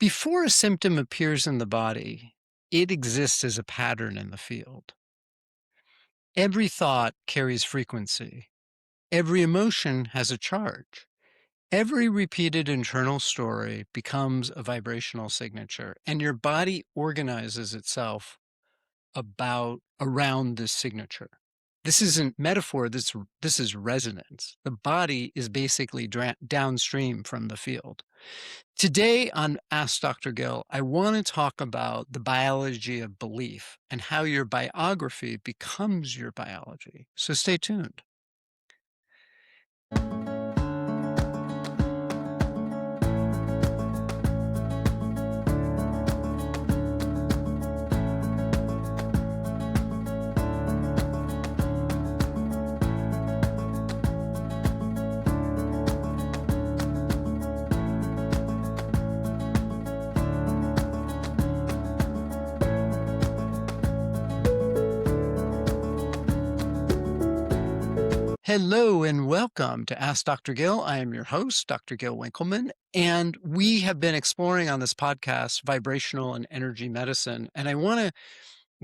Before a symptom appears in the body, it exists as a pattern in the field. Every thought carries frequency. Every emotion has a charge. Every repeated internal story becomes a vibrational signature, and your body organizes itself around this signature. This isn't metaphor, this is resonance. The body is basically downstream from the field. Today on Ask Dr. Gill, I want to talk about the biology of belief and how your biography becomes your biology. So stay tuned. Hello and welcome to Ask Dr. Gill. I am your host, Dr. Gil Winkelman, and we have been exploring on this podcast vibrational and energy medicine. And I want to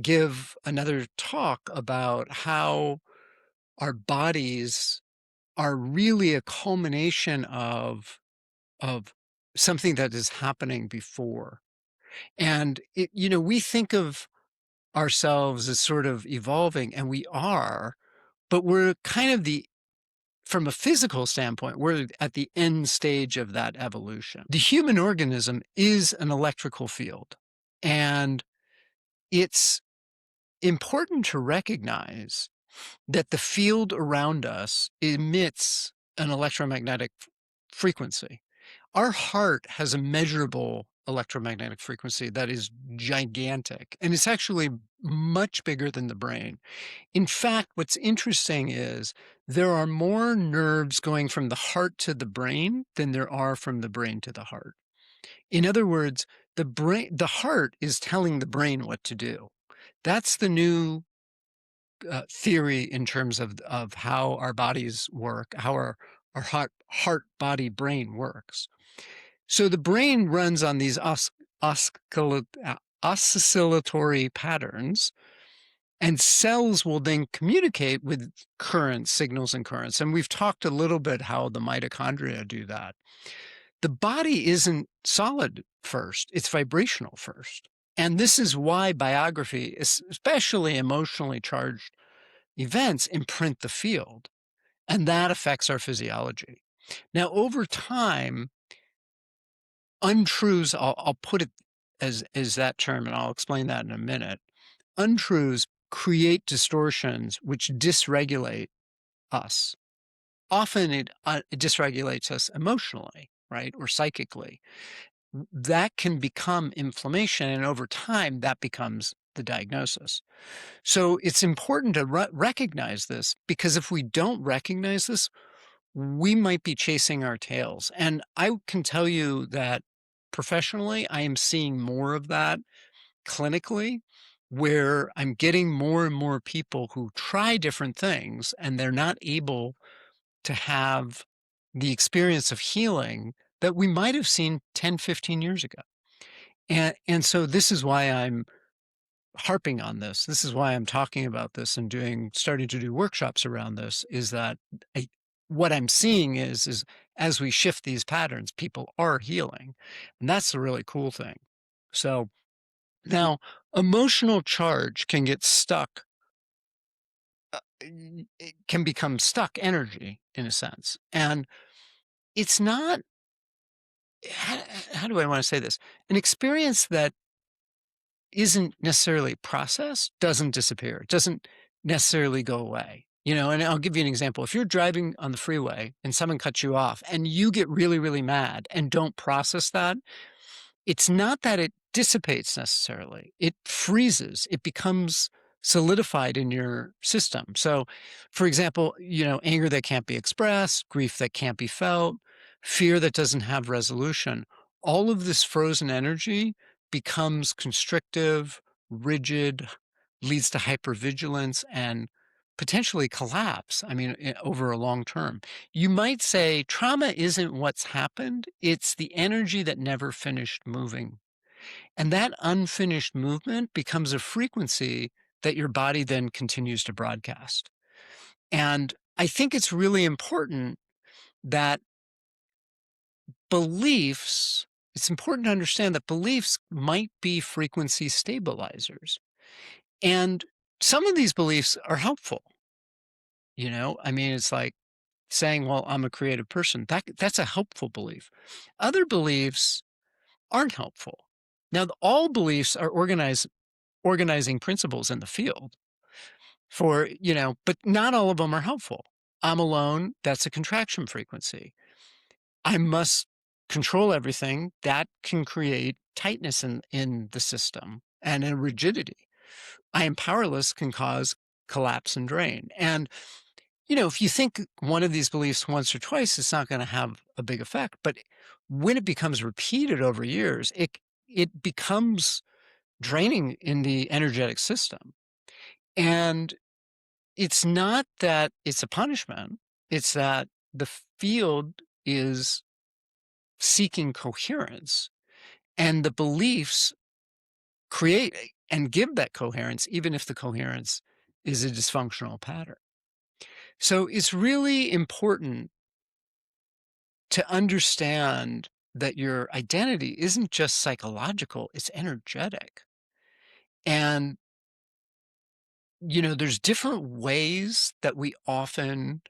give another talk about how our bodies are really a culmination of something that is happening before. And we think of ourselves as sort of evolving, and we are, but we're kind of from a physical standpoint, we're at the end stage of that evolution. The human organism is an electrical field, and it's important to recognize that the field around us emits an electromagnetic frequency. Our heart has a measurable electromagnetic frequency that is gigantic, and it's actually much bigger than the brain. In fact, what's interesting is there are more nerves going from the heart to the brain than there are from the brain to the heart. In other words, the heart is telling the brain what to do. That's the new theory in terms of how our bodies work, how our heart, body, brain works. So the brain runs on these oscillatory patterns, and cells will then communicate with currents, signals and currents. And we've talked a little bit how the mitochondria do that. The body isn't solid first, it's vibrational first. And this is why biography, especially emotionally charged events, imprint the field. And that affects our physiology. Now, over time, untruths, I'll put it as that term, and I'll explain that in a minute. Untruths create distortions which dysregulate us. Often it dysregulates us emotionally, right, or psychically. That can become inflammation, and over time, that becomes the diagnosis. So it's important to recognize this, because if we don't recognize this, we might be chasing our tails. And I can tell you that professionally, I am seeing more of that clinically, where I'm getting more and more people who try different things and they're not able to have the experience of healing that we might have seen 10, 15 years ago. And so this is why I'm harping on this. This is why I'm talking about this and starting to do workshops around this, is that what I'm seeing is as we shift these patterns, people are healing. And that's the really cool thing. So now, emotional charge can get stuck. It can become stuck energy in a sense. And it's not, how do I want to say this? An experience that isn't necessarily processed doesn't disappear. It doesn't necessarily go away. And I'll give you an example. If you're driving on the freeway and someone cuts you off and you get really, really mad and don't process that, it's not that it dissipates necessarily. It freezes. It becomes solidified in your system. So, for example, anger that can't be expressed, grief that can't be felt, fear that doesn't have resolution, all of this frozen energy becomes constrictive, rigid, leads to hypervigilance and potentially collapse. I mean, over a long term. You might say trauma isn't what's happened, it's the energy that never finished moving. And that unfinished movement becomes a frequency that your body then continues to broadcast. And I think it's really important that beliefs, it's important to understand that beliefs might be frequency stabilizers. And some of these beliefs are helpful. I mean, it's like saying, well, I'm a creative person. That's a helpful belief. Other beliefs aren't helpful. Now, all beliefs are organizing principles in the field but not all of them are helpful. I'm alone, that's a contraction frequency. I must control everything, that can create tightness in the system and a rigidity. I am powerless can cause collapse and drain. And, if you think one of these beliefs once or twice, it's not going to have a big effect. But when it becomes repeated over years, it becomes draining in the energetic system. And it's not that it's a punishment, it's that the field is seeking coherence, and the beliefs create and give that coherence, even if the coherence is a dysfunctional pattern. So it's really important to understand that your identity isn't just psychological, it's energetic. And, there's different ways that we often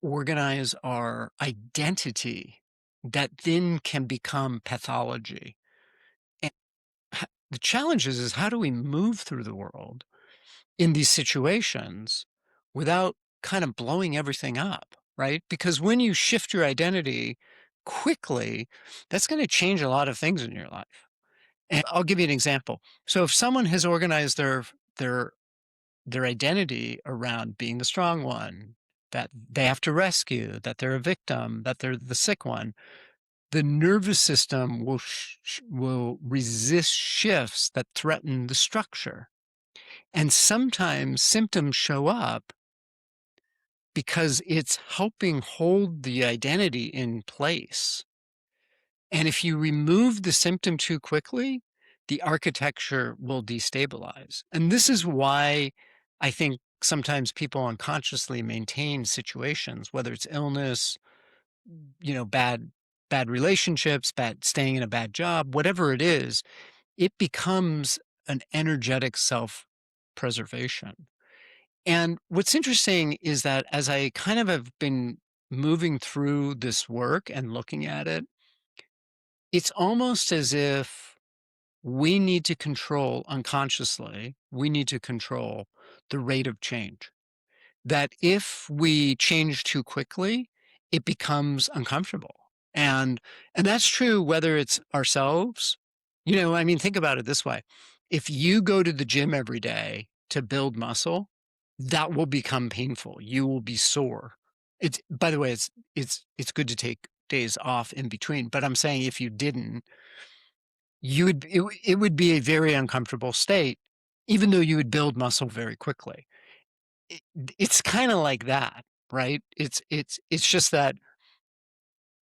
organize our identity that then can become pathology. And the challenge is how do we move through the world in these situations without kind of blowing everything up, right? Because when you shift your identity quickly, that's going to change a lot of things in your life. And I'll give you an example. So if someone has organized their their identity around being the strong one, that they have to rescue, that they're a victim, that they're the sick one, the nervous system will resist shifts that threaten the structure. And sometimes symptoms show up because it's helping hold the identity in place. And if you remove the symptom too quickly, the architecture will destabilize. And this is why I think sometimes people unconsciously maintain situations, whether it's illness, bad relationships, bad staying in a bad job, whatever it is, it becomes an energetic self-preservation. And what's interesting is that as I kind of have been moving through this work and looking at it, it's almost as if we need to control unconsciously, we need to control the rate of change. That if we change too quickly, it becomes uncomfortable. And that's true whether it's ourselves. I mean, think about it this way. If you go to the gym every day to build muscle, that will become painful. You will be sore. It's by the way, it's good to take days off in between, but I'm saying if you didn't, it would be a very uncomfortable state, even though you would build muscle very quickly. It it's kinda like that, right? It's just that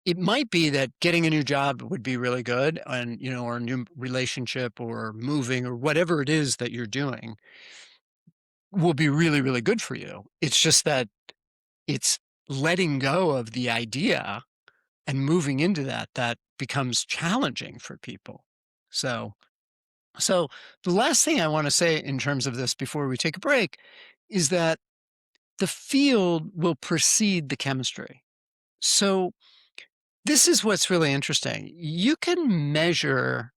it might be that getting a new job would be really good and, or a new relationship or moving or whatever it is that you're doing will be really, really good for you. It's just that it's letting go of the idea and moving into that becomes challenging for people. So so the last thing I wanna say in terms of this before we take a break is that the field will precede the chemistry. So this is what's really interesting. You can measure,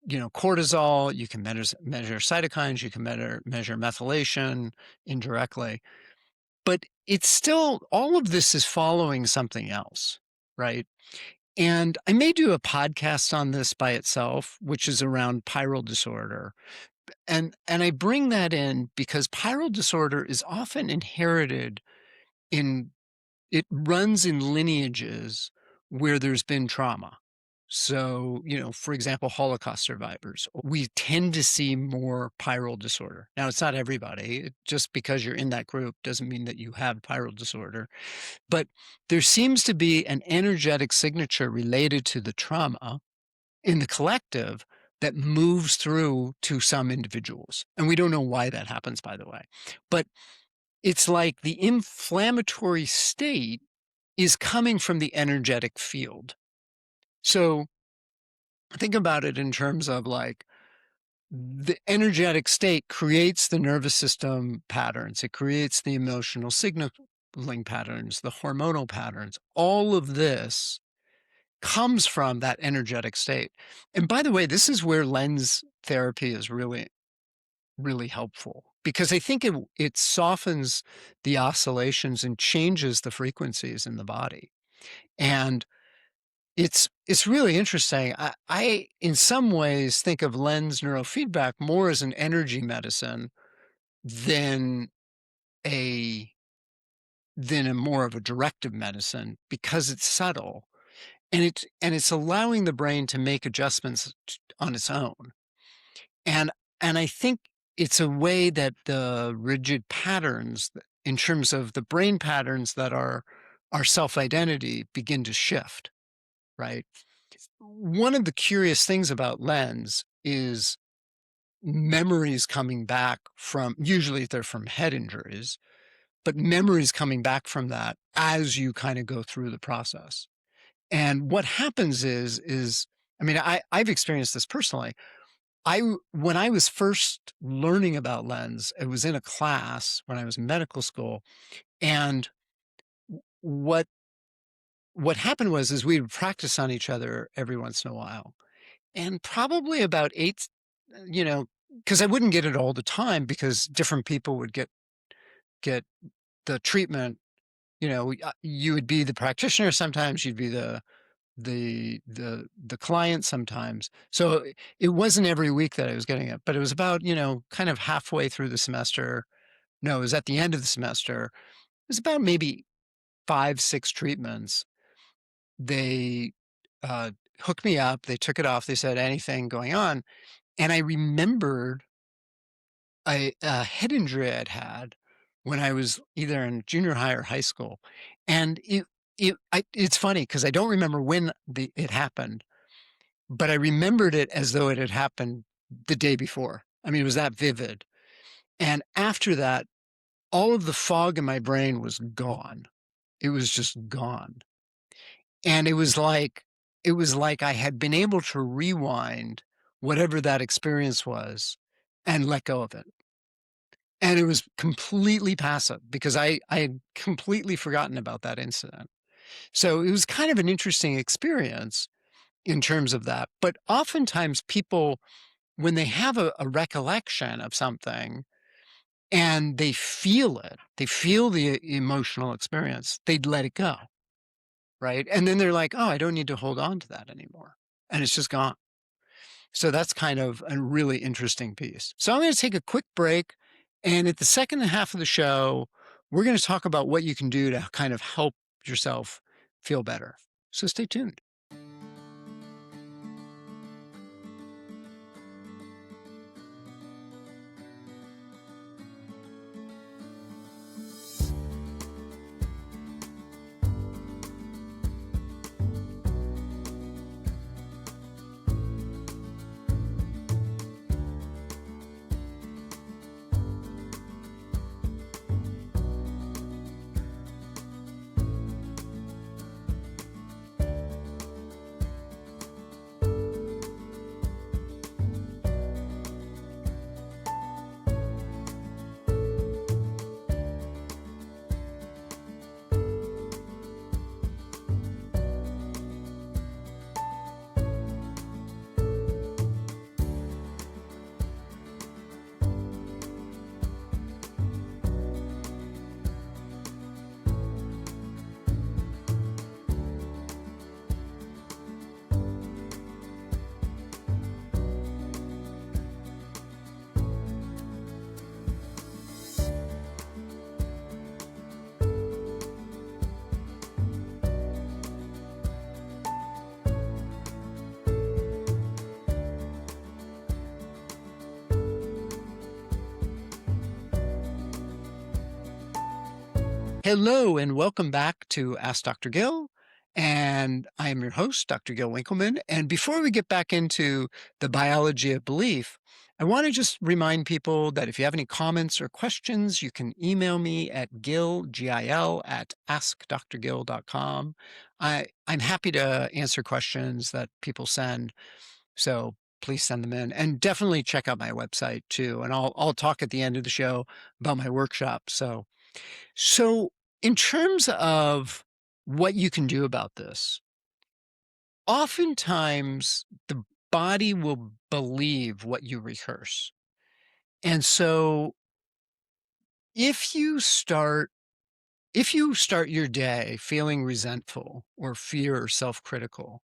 cortisol, you can measure cytokines, you can measure methylation indirectly, but it's still all of this is following something else, right? And I may do a podcast on this by itself, which is around pyrrole disorder. And I bring that in because pyrrole disorder is often inherited in it runs in lineages where there's been trauma. So, for example, Holocaust survivors, we tend to see more pyrrole disorder. Now, it's not everybody. Just because you're in that group doesn't mean that you have pyrrole disorder. But there seems to be an energetic signature related to the trauma in the collective that moves through to some individuals. And we don't know why that happens, by the way. But it's like the inflammatory state is coming from the energetic field. So think about it in terms of like the energetic state creates the nervous system patterns, it creates the emotional signaling patterns, the hormonal patterns. All of this comes from that energetic state. And by the way, this is where lens therapy is really, really helpful because I think it softens the oscillations and changes the frequencies in the body. And it's really interesting. I in some ways think of lens neurofeedback more as an energy medicine than a than a more of a directive medicine because it's subtle and it's allowing the brain to make adjustments on its own. And and I think it's a way that the rigid patterns in terms of the brain patterns that are our self-identity begin to shift, right? One of the curious things about lens is memories coming back from, usually they're from head injuries, but memories coming back from that as you kind of go through the process. And what happens is I mean, I've experienced this personally. When I was first learning about lens, it was in a class when I was in medical school. And what what happened was is we would practice on each other every once in a while. And probably about 8, you know, because I wouldn't get it all the time because different people would get the treatment. You would be the practitioner sometimes, you'd be the client sometimes. So it wasn't every week that I was getting it, but it was about, kind of halfway through the semester. No, it was at the end of the semester. It was about maybe 5, 6 treatments. They hooked me up, they took it off, they said, "Anything going on?" And I remembered a head injury I'd had when I was either in junior high or high school. And it's funny because I don't remember when it happened, but I remembered it as though it had happened the day before. I mean, it was that vivid. And after that, all of the fog in my brain was gone. It was just gone. And it was like I had been able to rewind whatever that experience was and let go of it. And it was completely passive because I had completely forgotten about that incident. So it was kind of an interesting experience in terms of that. But oftentimes people, when they have a recollection of something and they feel it, they feel the emotional experience, they'd let it go. Right. And then they're like, oh, I don't need to hold on to that anymore. And it's just gone. So that's kind of a really interesting piece. So I'm going to take a quick break. And at the second half of the show, we're going to talk about what you can do to kind of help yourself feel better. So stay tuned. Hello, and welcome back to Ask Dr. Gill. And I am your host, Dr. Gil Winkelman. And before we get back into the biology of belief, I want to just remind people that if you have any comments or questions, you can email me at gil, at askdrgill.com. I'm happy to answer questions that people send. So please send them in, and definitely check out my website too. And I'll talk at the end of the show about my workshop. So in terms of what you can do about this, oftentimes the body will believe what you rehearse. And so if you start your day feeling resentful or fear or self-critical,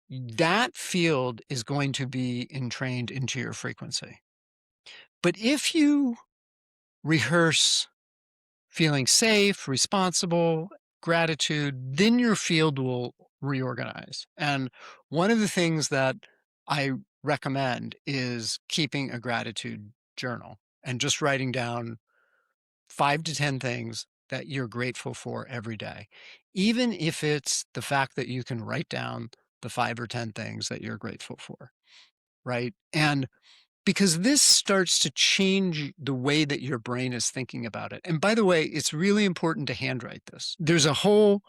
that field is going to be entrained into your frequency. But if you rehearse feeling safe, responsible, gratitude, then your field will reorganize. And one of the things that I recommend is keeping a gratitude journal and just writing down 5 to 10 things that you're grateful for every day. Even if it's the fact that you can write down the 5 or 10 things that you're grateful for, right? And because this starts to change the way that your brain is thinking about it. And by the way, it's really important to handwrite this. There's a whole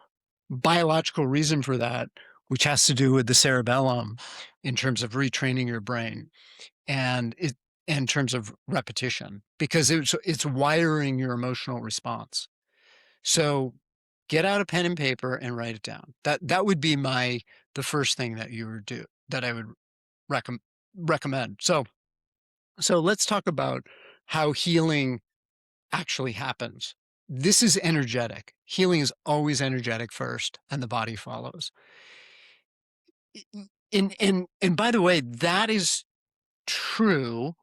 biological reason for that, which has to do with the cerebellum in terms of retraining your brain and in terms of repetition, because it's wiring your emotional response. So get out a pen and paper and write it down. That would be the first thing that you would do, that I would recommend. So let's talk about how healing actually happens. This is energetic. Healing is always energetic first, and the body follows. And by the way, that is true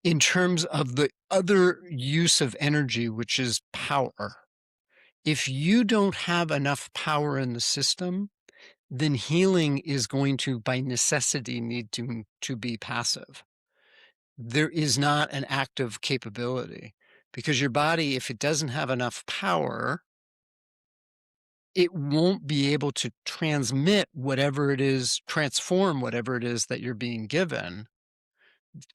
in terms of the other use of energy, which is power. If you don't have enough power in the system, then healing is going to, by necessity, need to be passive. There is not an active capability, because your body, if it doesn't have enough power, it won't be able to transform whatever it is that you're being given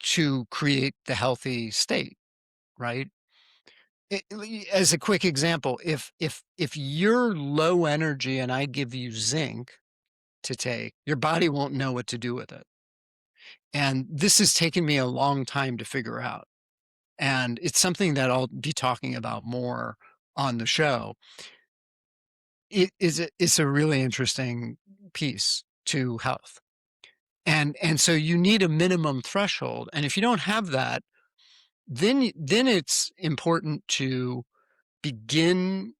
to create the healthy state, right? As a quick example, if you're low energy and I give you zinc to take, your body won't know what to do with it. And this has taken me a long time to figure out. And it's something that I'll be talking about more on the show. It's a really interesting piece to health. And so you need a minimum threshold. And if you don't have that, then it's important to begin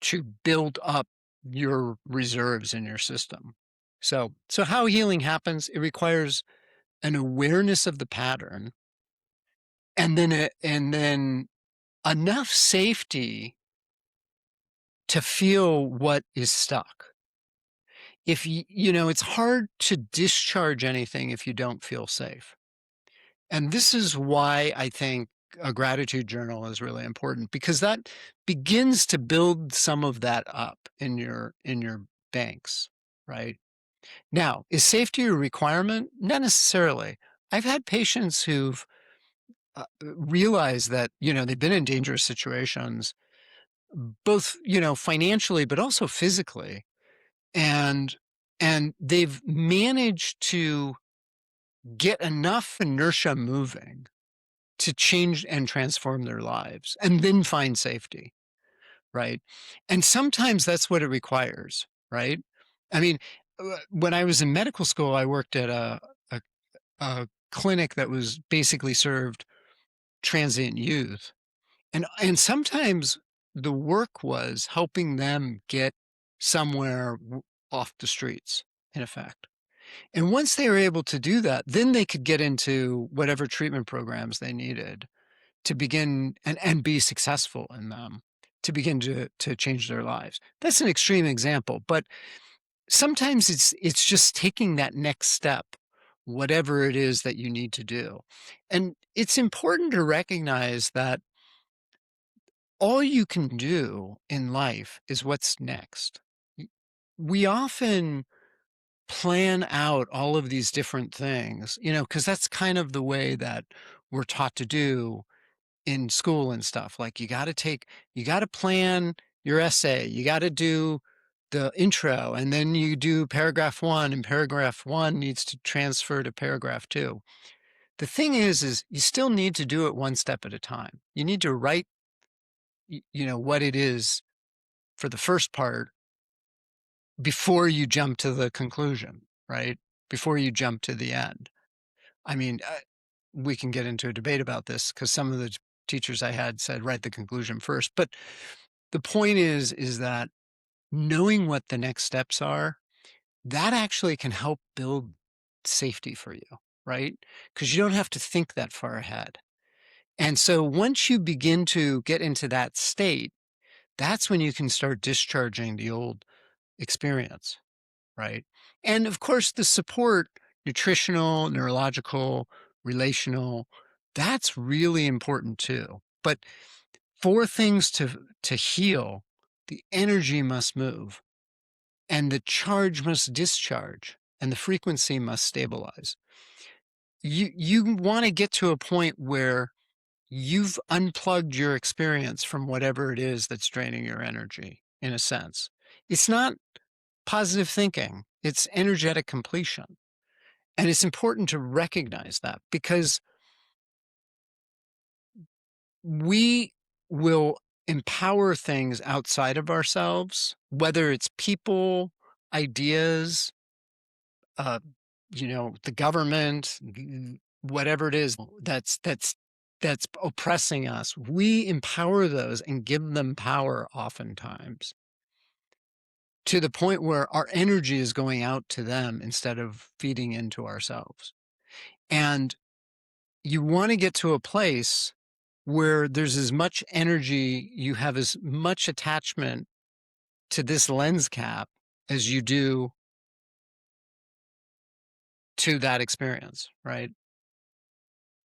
to build up your reserves in your system. So how healing happens, it requires an awareness of the pattern, and then enough safety to feel what is stuck. If it's hard to discharge anything if you don't feel safe. And this is why I think a gratitude journal is really important, because that begins to build some of that up in your banks, right? Now, is safety a requirement? Not necessarily. I've had patients who've realized that, they've been in dangerous situations, both, financially, but also physically. And they've managed to get enough inertia moving to change and transform their lives, and then find safety, right? And sometimes that's what it requires, right? I mean, when I was in medical school, I worked at a clinic that was basically served transient youth. And sometimes the work was helping them get somewhere off the streets, in effect. And once they were able to do that, then they could get into whatever treatment programs they needed to begin and be successful in them, to begin to change their lives. That's an extreme example, but sometimes it's just taking that next step, whatever it is that you need to do. And it's important to recognize that all you can do in life is what's next. Y- We often plan out all of these different things, because that's kind of the way that we're taught to do in school and stuff. Like you got to plan your essay, you got to do the intro, and then you do paragraph one, and paragraph one needs to transfer to paragraph two. The thing is you still need to do it one step at a time. You need to write, what it is for the first part before you jump to the conclusion, right? Before you jump to the end. I mean, we can get into a debate about this because some of the teachers I had said write the conclusion first. But the point is that knowing what the next steps are, that actually can help build safety for you, right? Because you don't have to think that far ahead. And so once you begin to get into that state, that's when you can start discharging the old experience, right? And of course, the support, nutritional, neurological, relational, that's really important too. But for things to heal, the energy must move and the charge must discharge and the frequency must stabilize. You want to get to a point where you've unplugged your experience from whatever it is that's draining your energy, in a sense. It's not positive thinking, it's energetic completion. And it's important to recognize that because we will empower things outside of ourselves, whether it's people, ideas, uh, the government, whatever it is that's oppressing us. We empower those and give them power oftentimes to the point where our energy is going out to them instead of feeding into ourselves. And you want to get to a place where there's as much energy, you have as much attachment to this lens cap as you do to that experience, right?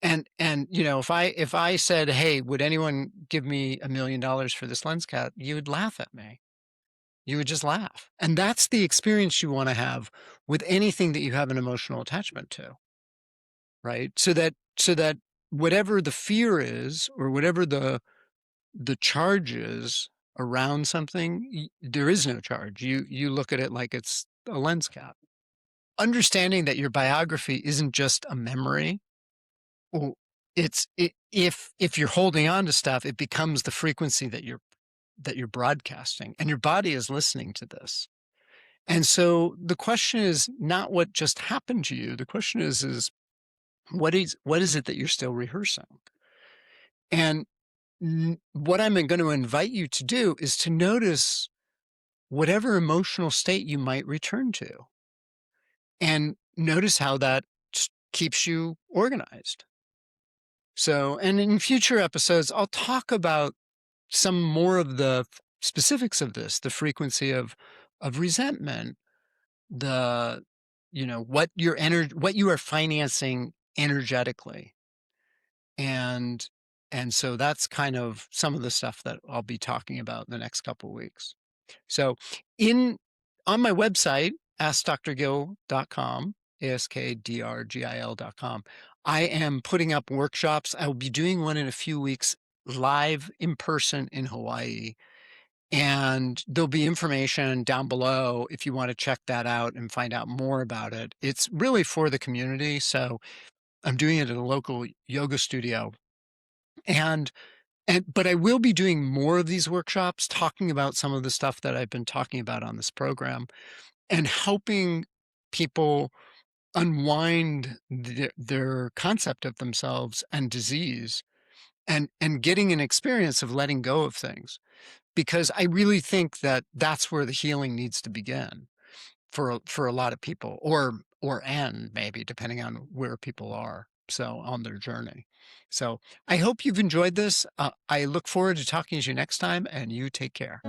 And if I said, "Hey, would anyone give me $1 million for this lens cap?" You would laugh at me. You would just laugh. And that's the experience you want to have with anything that you have an emotional attachment to, right? So that whatever the fear is or whatever the charge is around something, there is no charge. You look at it like it's a lens cap. Understanding that your biography isn't just a memory. Well, if you're holding on to stuff, it becomes the frequency that you're broadcasting, and your body is listening to this. And so the question is not what just happened to you. The question is what is it that you're still rehearsing? And what I'm going to invite you to do is to notice whatever emotional state you might return to, and notice how that keeps you organized. So, and in future episodes, I'll talk about some more of the specifics of this, the frequency of resentment, the what you are financing energetically. And and so that's kind of some of the stuff that I'll be talking about in the next couple of weeks. So in on my website, askdrgil.com, askdrgil.com, I am putting up workshops. I will be doing one in a few weeks live in person in Hawaii. And there'll be information down below if you want to check that out and find out more about it. It's really for the community. So I'm doing it at a local yoga studio. But I will be doing more of these workshops, talking about some of the stuff that I've been talking about on this program and helping people unwind their concept of themselves and disease, and getting an experience of letting go of things. Because I really think that that's where the healing needs to begin for a lot of people, or end maybe depending on where people are, so on their journey. So I hope you've enjoyed this. I look forward to talking to you next time, and you take care.